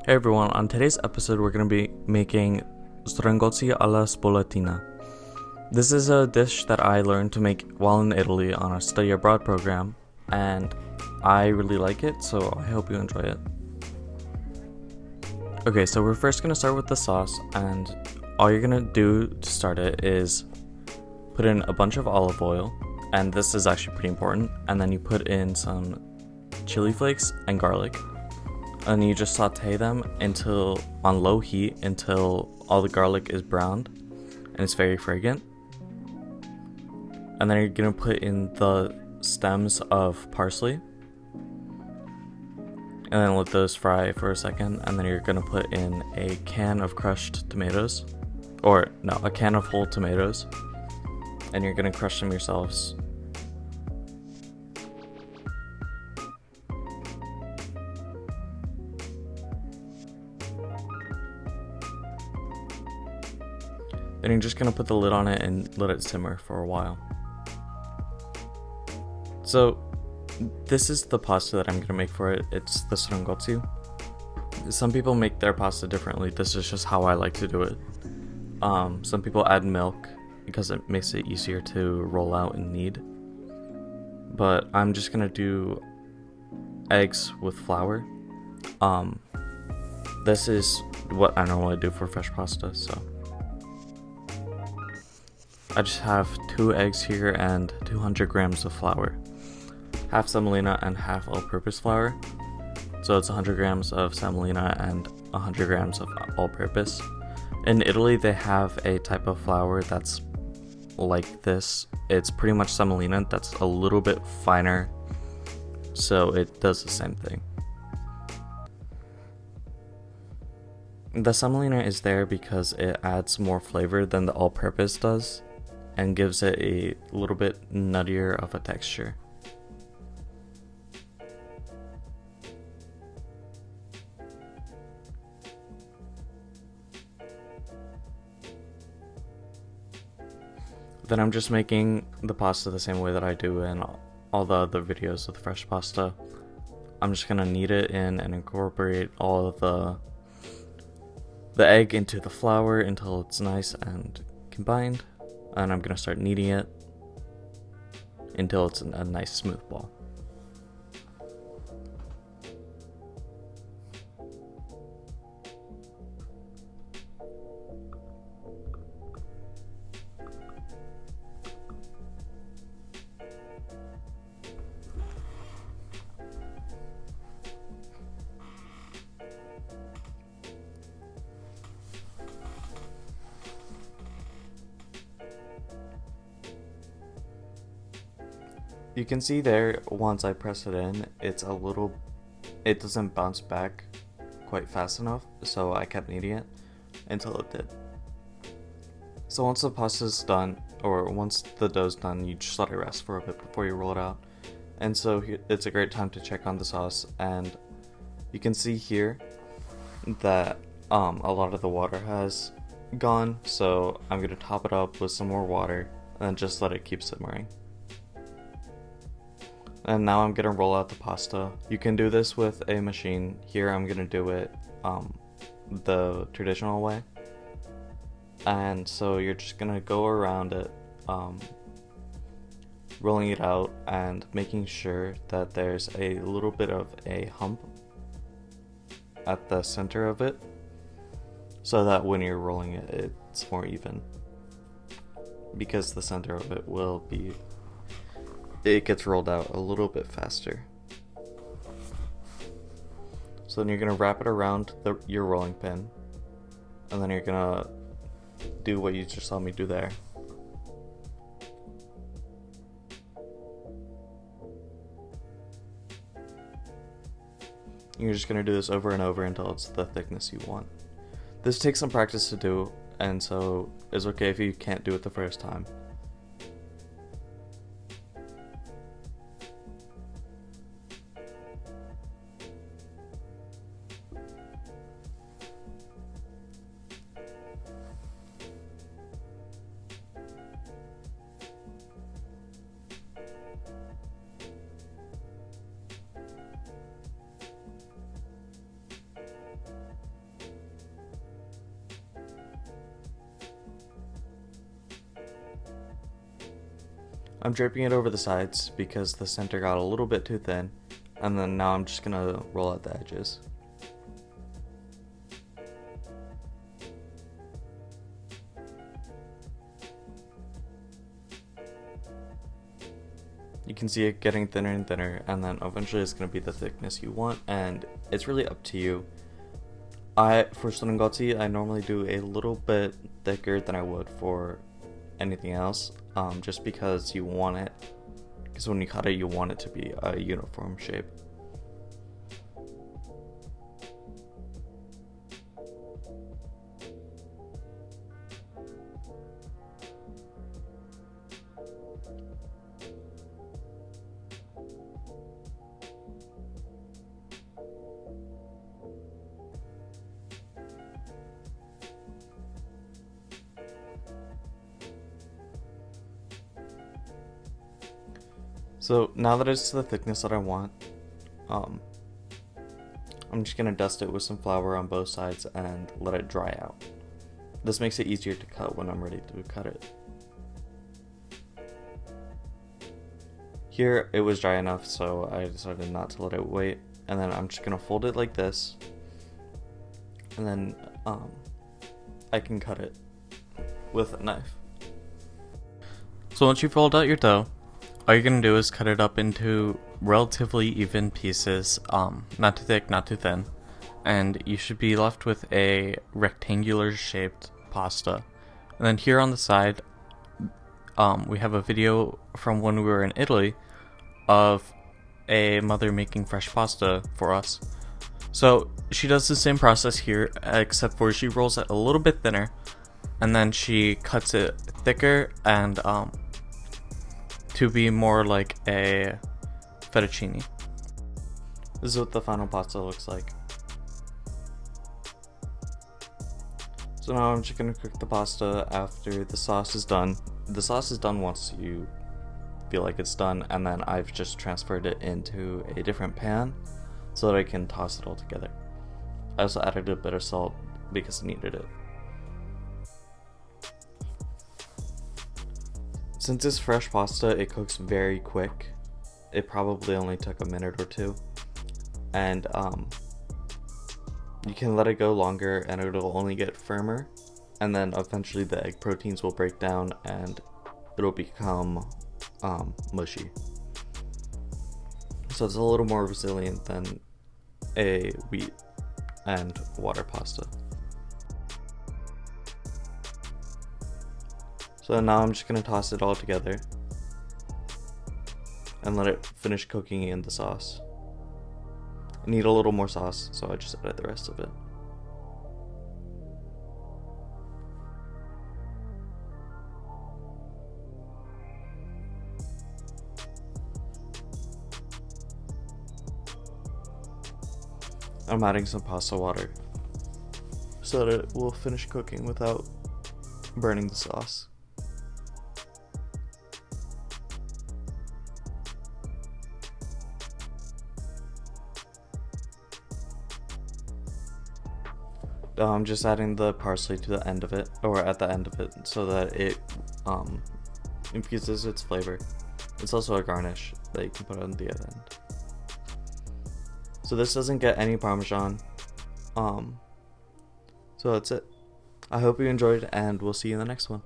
Hey everyone, on today's episode we're going to be making Strangozzi alla Spoletina. This is a dish that I learned to make while in Italy on a study abroad program, and I really like it, so I hope you enjoy it. Okay, so we're first going to start with the sauce, and all you're going to do to start it is put in a bunch of olive oil, and this is actually pretty important, and then you put in some chili flakes and garlic. And you just saute them on low heat until all the garlic is browned and it's very fragrant. And then you're gonna put in the stems of parsley and then let those fry for a second, and then you're gonna put in a can of crushed tomatoes, or no, a can of whole tomatoes, and you're gonna crush them yourselves. Then you're just gonna put the lid on it and let it simmer for a while. So this is the pasta that I'm gonna make for it. It's the Strangozzi. Some people make their pasta differently. This is just how I like to do it. Some people add milk because it makes it easier to roll out and knead. But I'm just gonna do eggs with flour. This is what I normally do for fresh pasta, so I just have 2 eggs here and 200 grams of flour. Half semolina and half all-purpose flour. So it's 100 grams of semolina and 100 grams of all-purpose. In Italy, they have a type of flour that's like this. It's pretty much semolina that's a little bit finer, so it does the same thing. The semolina is there because it adds more flavor than the all-purpose does, and gives it a little bit nuttier of a texture. Then I'm just making the pasta the same way that I do in all the other videos of the fresh pasta. I'm just gonna knead it in and incorporate all of the egg into the flour until it's nice and combined. And I'm gonna start kneading it until it's a nice smooth ball. You can see there, once I press it in, it doesn't bounce back quite fast enough, so I kept kneading it until it did. So once the pasta's done, or once the dough's done, you just let it rest for a bit before you roll it out. And so it's a great time to check on the sauce, and you can see here that a lot of the water has gone, so I'm going to top it up with some more water and then just let it keep simmering. And now I'm gonna roll out the pasta. You can do this with a machine. Here I'm gonna do it the traditional way. And so you're just gonna go around it, rolling it out and making sure that there's a little bit of a hump at the center of it, so that when you're rolling it, it's more even. Because the center of it gets rolled out a little bit faster. So then you're gonna wrap it around your rolling pin, and then you're gonna do what you just saw me do there. You're just gonna do this over and over until it's the thickness you want. This takes some practice to do, and so it's okay if you can't do it the first time. I'm draping it over the sides because the center got a little bit too thin, and then now I'm just gonna roll out the edges. You can see it getting thinner and thinner, and then eventually it's going to be the thickness you want, and it's really up to you. For Strangozzi, I normally do a little bit thicker than I would for anything else, just because you want it, because when you cut it, you want it to be a uniform shape. So now that it's the thickness that I want, I'm just going to dust it with some flour on both sides and let it dry out. This makes it easier to cut when I'm ready to cut it. Here it was dry enough, so I decided not to let it wait, and then I'm just going to fold it like this, and then I can cut it with a knife. So once you fold out your dough, all you're going to do is cut it up into relatively even pieces, not too thick, not too thin, and you should be left with a rectangular shaped pasta. And then here on the side, we have a video from when we were in Italy of a mother making fresh pasta for us. So she does the same process here, except for she rolls it a little bit thinner, and then she cuts it thicker and to be more like a fettuccine. This is what the final pasta looks like. So now I'm just gonna cook the pasta after the sauce is done. The sauce is done once you feel like it's done, and then I've just transferred it into a different pan so that I can toss it all together. I also added a bit of salt because I needed it. Since it's fresh pasta, it cooks very quick. It probably only took a minute or two. And you can let it go longer and it'll only get firmer. And then eventually the egg proteins will break down and it'll become mushy. So it's a little more resilient than a wheat and water pasta. So now I'm just going to toss it all together and let it finish cooking in the sauce. I need a little more sauce, so I just added the rest of it. I'm adding some pasta water so that it will finish cooking without burning the sauce. I'm just adding the parsley to the end of it, or at the end of it, so that it infuses its flavor. It's also a garnish that you can put on the other end. So this doesn't get any Parmesan. So that's it. I hope you enjoyed, and we'll see you in the next one.